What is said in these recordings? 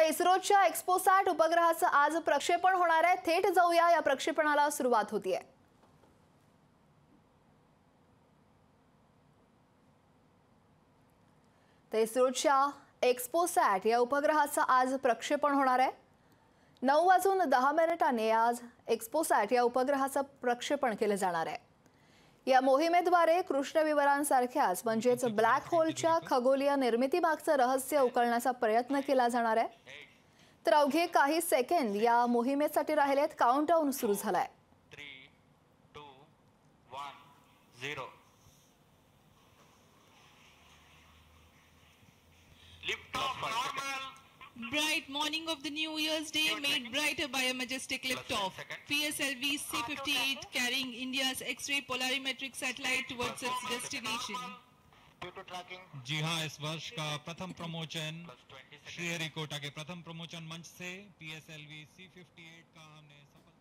इस्रोच्या एक्स्पोसॅट उपग्रहाचं आज प्रक्षेपण होणार आहे। थेट जाऊया या प्रक्षेपणाला सुरुवात होतीये। तर इस्रोच्या एक्स्पोसॅट या उपग्रहाचं आज प्रक्षेपण होणार आहे। 9:10 आज एक्स्पोसॅट या उपग्रहाचं प्रक्षेपण केलं जाणार आहे। या मोहिमेद्वारे कृष्णविवरांसारख्याच म्हणजेच ब्लॅक होलच्या खगोलीय निर्मितीमागचं रहस्य उकलण्याचा प्रयत्न केला जाणार आहे। तर अवघे काही सेकंद या मोहिमेसाठी राहिलेत। काउंटडाऊन सुरू झालाय। 3, 2, 1, 0 lift off normal. Bright morning of the New Year's Day made brighter by a majestic liftoff. PSLV C-58 carrying India's X-ray polarimetric satellite towards its destination. जी हाँ, इस वर्ष का प्रथम प्रमोचन श्रीहरिकोटा के प्रथम प्रमोचन मंच से PSLV C-58 का हमने सफलता।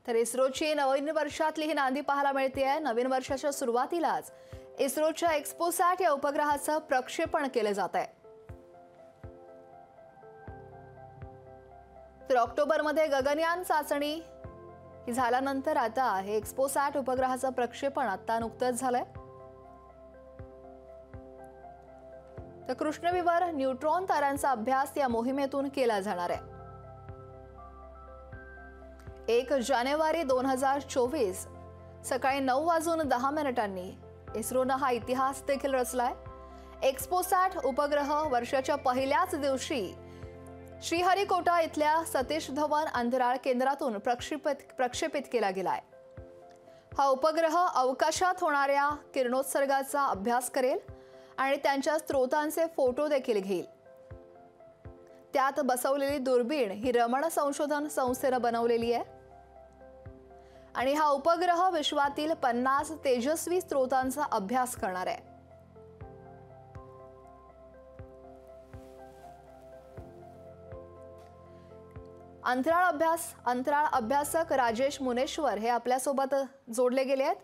तर इस्रोची नवीन वर्षातली ही नांदी पाहायला मिळतेय। नवीन वर्षाच्या सुरुवातीलाच इस्रोच्या एक्स्पोसॅट या उपग्रहाचं प्रक्षेपण केलं जात आहे। तर ऑक्टोबरमध्ये गगनयान चाचणी ही झाल्यानंतर आता हे एक्स्पोसॅट उपग्रहाचं प्रक्षेपण आता नुकतंच झालंय। तर कृष्णविवर न्यूट्रॉन ताऱ्यांचा अभ्यास या मोहिमेतून केला जाणार आहे। 1 जानेवारी 2024 सकाळी 9:10 इस्रोनं हा इतिहास देखील रचलाय। एक्स्पोसॅट उपग्रह वर्षाच्या पहिल्याच दिवशी श्रीहरिकोटा इथल्या सतीश धवन अंतराळ केंद्रातून प्रक्षेपित केला गेलाय। हा उपग्रह अवकाशात होणाऱ्या किरणोत्सर्गाचा अभ्यास करेल आणि त्यांच्या स्रोतांचे फोटो देखील घेईल। त्यात बसवलेली दुर्बीण ही रमण संशोधन संस्थेने बनवलेली आहे आणि हा उपग्रह विश्वातील 50 तेजस्वी स्रोतांचा अभ्यास करणार आहे। अंतराळ अभ्यासक राजेश मुनेश्वर हे आपल्या सोबत जोडले गेले आहेत।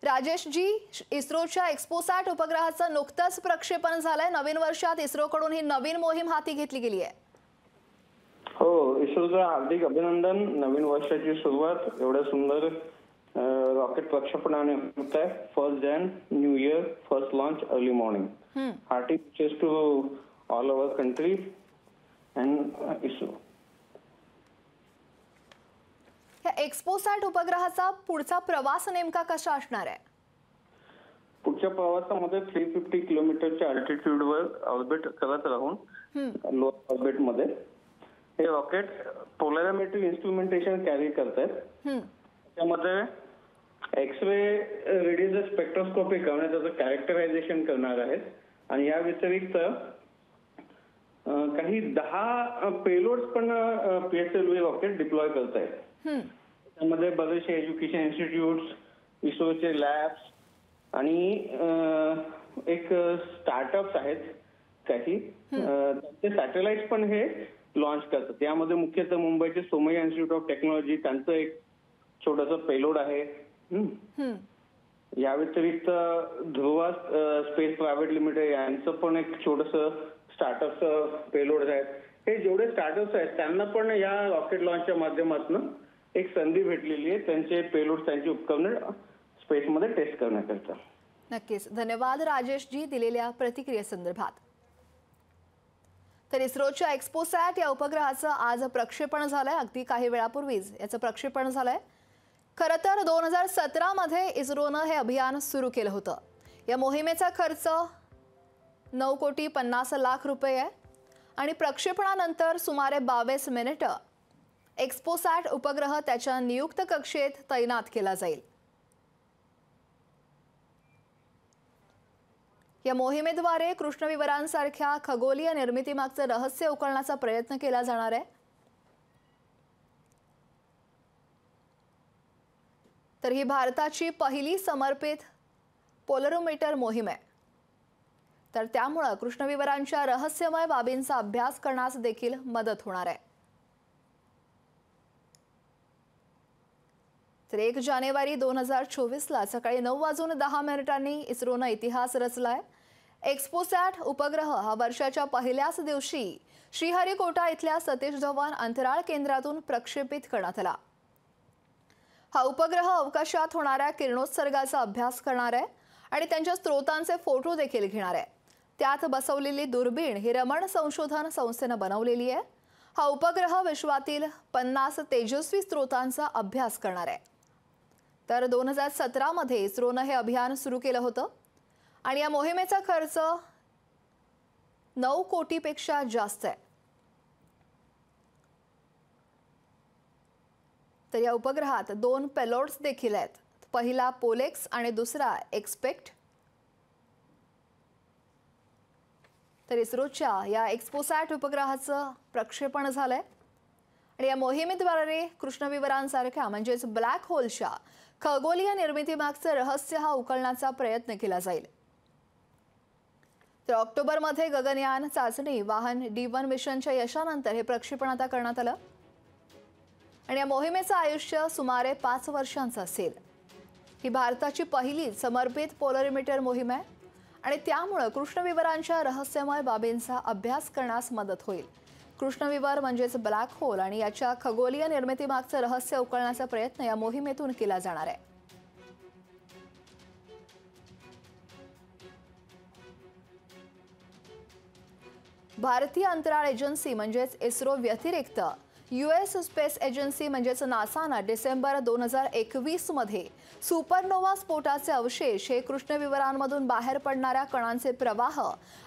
राजेश जी, इस्रोच्या एक्स्पोसॅट उपग्रहाचं नुकतंच प्रक्षेपण झालंय। नवीन वर्षात इस्रोकडून ही नवीन मोहीम हाती घेतली गेली आहे। हो, इस्रोचं हार्दिक अभिनंदन। नवीन वर्षाची सुरुवात एवढ्या सुंदर रॉकेट प्रक्षेपणाने होत आहे। 1 Jan new year, first launch early morning. Hearty wishes to all over country and ISRO. या एक्स्पोसॅट उपग्रहाचा पुढचा प्रवास नेमका कसा असणार आहे? पुढच्या प्रवासामध्ये 350 किलोमीटरच्या अल्टिट्यूडवर ऑर्बिट करत राहून लोअर ऑर्बिट मध्ये हे रॉकेट पोलॅरिमेट्रिक इन्स्ट्रुमेंटेशन कॅरी करतात। त्यामध्ये एक्स-रे रेडिएशन स्पेक्ट्रोस्कोपी करण्यात त्याचं कॅरेक्टरायझेशन करणार आहेत आणि या व्यतिरिक्त काही 10 पेलोड्स पण PSLV रॉकेट डिप्लॉय करतायत। त्यामध्ये बरेचसे एज्युकेशन इन्स्टिट्यूट्स, इस्रोचे लॅब्स आणि एक स्टार्टअप्स आहेत काही, त्यांचे सॅटेलाइट पण हे लॉन्च करतात। त्यामध्ये मुख्यतः मुंबईचे सोमय्या इन्स्टिट्यूट ऑफ टेक्नॉलॉजी त्यांचं एक छोटंसं पेलोड आहे। या व्यतिरिक्त ध्रुवा स्पेस प्रायव्हेट लिमिटेड यांचं पण एक छोटंसं स्टार्टअपचं पेलोड आहे। हे जेवढे स्टार्टअप्स आहेत त्यांना पण या रॉकेट लॉन्चच्या माध्यमातून एक संधी भेटलेली आहे त्यांचे पेलोड, त्यांची उपकरणं स्पेसमध्ये टेस्ट करण्याकरता। नक्कीच, धन्यवाद राजेश जी दिलेल्या प्रतिक्रियेसंदर्भात। तर इस्रोच्या एक्स्पोसॅट या उपग्रहाचं आज प्रक्षेपण झालंय। अगदी काही वेळापूर्वीच याचं प्रक्षेपण झालंय। खरं तर 2017 मध्ये इस्रोनं हे अभियान सुरू केलं होतं। या मोहिमेचा खर्च 9,50,00,000 रुपये आहे आणि प्रक्षेपणानंतर सुमारे 22 मिनिटं एक्स्पोसॅट उपग्रह त्याच्या नियुक्त कक्षेत तैनात केला जाईल। या मोहिमेद्वारे कृष्णविवरांसारख्या खगोलीय निर्मितीमागचं रहस्य उकलण्याचा प्रयत्न केला जाणार आहे। तर ही भारताची पहिली समर्पित पोलरोमीटर मोहीम आहे। तर त्यामुळे कृष्णविवरांच्या रहस्यमय बाबींचा अभ्यास करण्यास देखील मदत होणार आहे. तर 1 जानेवारी 2024ला सकाळी 9:10 इस्रोनं इतिहास रचलाय. एक्सपोसॅट उपग्रह हा वर्षाच्या पहिल्याच दिवशी श्रीहरिकोटा इथल्या सतीश धवन अंतराळ केंद्रातून प्रक्षेपित करण्यात आला. हा उपग्रह अवकाशात होणाऱ्या किरणोत्सर्गाचा अभ्यास करणार आहे आणि त्यांच्या स्रोतांचे फोटो देखील घेणार आहे. त्यात बसवलेली दुर्बीण ही रमण संशोधन संस्थेनं बनवलेली आहे. हा उपग्रह विश्वातील 50 तेजस्वी स्रोतांचा अभ्यास करणार आहे. तर 2017 मध्ये इस्रोनं हे अभियान सुरू केलं होतं आणि या मोहिमेचा खर्च 9 कोटीपेक्षा जास्त आहे. तर या उपग्रहात 2 पेलोड्स देखील आहेत. पहिला पोलेक्स आणि दुसरा एक्सपेक्ट. तर इस्रोच्या या एक्सपोसॅट उपग्रहाचं प्रक्षेपण झालंय आणि या मोहिमेद्वारे कृष्णविवरांसारख्या म्हणजेच ब्लॅक होलच्या खगोलीय निर्मितीमागचं रहस्य हा उकलण्याचा प्रयत्न केला जाईल. तर ऑक्टोबरमध्ये गगनयान चाचणी वाहन D1 मिशनच्या यशानंतर हे प्रक्षेपण आता करण्यात आलं आणि या मोहिमेचं आयुष्य सुमारे 5 वर्षांचं असेल. ही भारताची पहिली समर्पित पोलरिमीटर मोहीम आहे आणि त्यामुळे कृष्णविवरांच्या रहस्यमय बाबींचा अभ्यास करण्यास मदत होईल. कृष्णविवर म्हणजेच ब्लॅक होल आणि याच्या खगोलीय निर्मितीमागचं रहस्य उकलण्याचा प्रयत्न या मोहिमेतून केला जाणार आहे. भारतीय अंतराळ एजन्सी म्हणजेच इस्रो व्यतिरिक्त US स्पेस एजन्सी म्हणजेच नासानं डिसेंबर 2021 मध्ये सुपरनोवा स्फोटाचे अवशेष हे कृष्णविवरांमधून बाहेर पडणाऱ्या कणांचे प्रवाह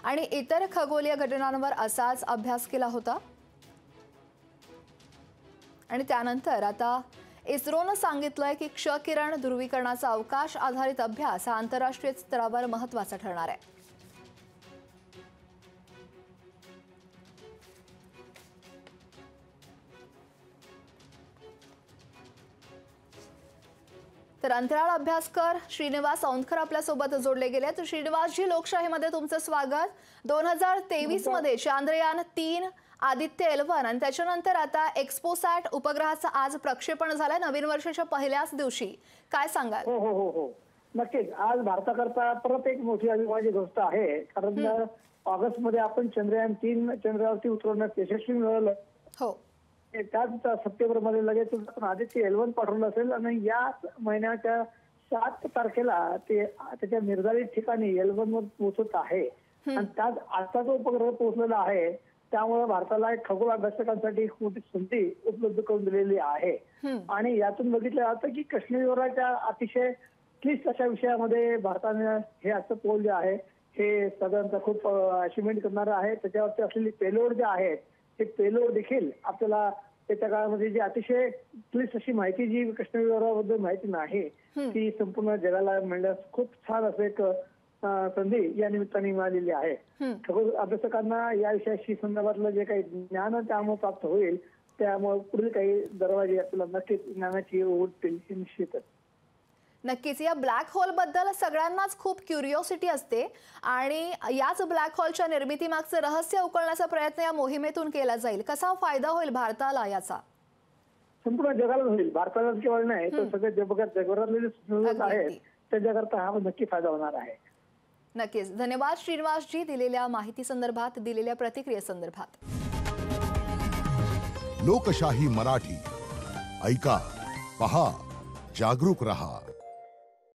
आणि इतर खगोलीय घटनांवर असाच अभ्यास केला होता. आणि त्यानंतर आता इस्रोनं सांगितलंय की क्ष किरण ध्रुवीकरणाचा अवकाश आधारित अभ्यास हा आंतरराष्ट्रीय स्तरावर महत्त्वाचा ठरणार आहे. तर अंतराळ अभ्यासकर श्रीनिवास औंधकर आपल्या सोबत जोडले गेले. तर श्रीनिवासजी, लोकशाहीमध्ये तुमचं स्वागत. 2023 मध्ये चांद्रयान 3, आदित्य L1 आणि त्याच्यानंतर आता एक्सपोसॅट उपग्रहाचं आज प्रक्षेपण झालंय नवीन वर्षाच्या पहिल्याच दिवशी. काय सांगाल? हो नक्कीच. आज भारताकरता परत एक मोठी अभिमानाची गोष्ट आहे, कारण ऑगस्ट मध्ये आपण चंद्रयान 3 चंद्रावरती उतरवण्यात यशस्वी मिळालं. हो. त्याच सप्टेंबर मध्ये लगेच आपण आदित्य L1 पाठवलं असेल आणि या महिन्याच्या 7 तारखेला ते त्याच्या निर्धारित ठिकाणी L1 वर पोहोचत आहे. आणि त्यात आजचा जो उपग्रह पोहोचलेला आहे त्यामुळे भारताला एक खगोल अभ्यासकांसाठी खूप मोठी संधी उपलब्ध करून दिलेली आहे. आणि यातून बघितलं जातं की कृष्णविवराच्या अतिशय क्लिष्ट अशा विषयामध्ये भारताने हे आजचं पोल जे आहे हे साधारणतः खूप अचिव्हमेंट करणारं आहे. त्याच्यावरती असलेली पेलोड जे आहेत ते पेलोड देखील आपल्याला त्याच्या काळामध्ये जी अतिशय क्लिष्ट अशी माहिती जी कृष्णविवराबद्दल माहिती नाही ती संपूर्ण जगाला मिळण्यास खूप छान असं एक संधी या निमित्ताने मिळालेली आहे. खगोल अभ्यासकांना या विषयाशी संदर्भातलं जे काही ज्ञान त्यामुळे प्राप्त होईल त्यामुळे पुढील काही दरवाजे आपल्याला नक्कीच ज्ञानाची उघडतील हे निश्चितच. नक्कीच. या ब्लॅक होल बद्दल सगळ्यांनाच खूप क्युरिओसिटी असते आणि याच ब्लॅक होलच्या निर्मितीमागचं रहस्य उकलण्याचा प्रयत्न या मोहिमेतून केला जाईल. कसा फायदा होईल भारताला याचा? संपूर्ण जगाला होईल. भारताला केवळ नाही तर सगळे जगभरातले जे आहेत त्याच्याकरता हा नक्की फायदा होणार आहे. नक्कीच. धन्यवाद श्रीनिवासजी दिलेल्या माहिती संदर्भात, दिलेल्या प्रतिक्रियेसंदर्भात. लोकशाही मराठी ऐका, पहा, जागरूक रहा.